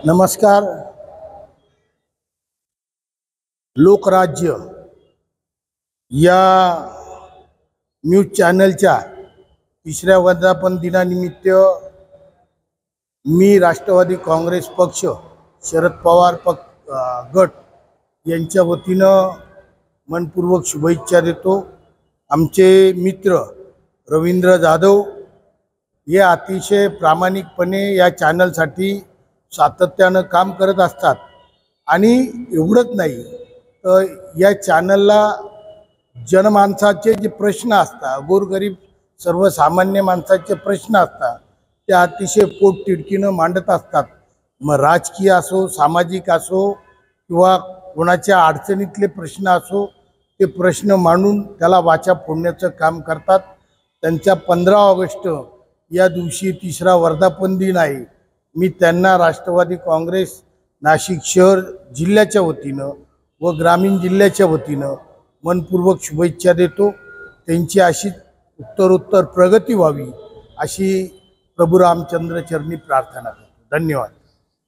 नमस्कार। लोकराज्य या न्यूज चॅनलच्या तिसऱ्या वर्धापन दिनानिमित्त मी राष्ट्रवादी काँग्रेस पक्ष शरद पवार गट यांच्या वतीनं मनपूर्वक शुभेच्छा देतो। आमचे मित्र रवींद्र जाधव हे अतिशय प्रामाणिकपणे या चॅनलसाठी सातत्यानं काम करत असतात आणि एवढंच नाही तर या चॅनलला जनमानसाचे जे प्रश्न असतात, गोरगरीब सर्वसामान्य माणसाचे प्रश्न असतात ते अतिशय पोटतिडकीनं मांडत असतात। मग राजकीय असो, सामाजिक असो किंवा कोणाच्या अडचणीतले प्रश्न असो, ते प्रश्न मांडून त्याला वाचा फोडण्याचं काम करतात। त्यांचा 15 ऑगस्ट या दिवशी तिसरा वर्धापन दिन आहे। मी त्यांना राष्ट्रवादी काँग्रेस नाशिक शहर जिल्ह्याच्या वतीनं व ग्रामीण जिल्ह्याच्या वतीनं मनपूर्वक शुभेच्छा देतो। त्यांची अशी उत्तरोत्तर प्रगती व्हावी अशी प्रभू रामचंद्र चरणी प्रार्थना करतो। धन्यवाद।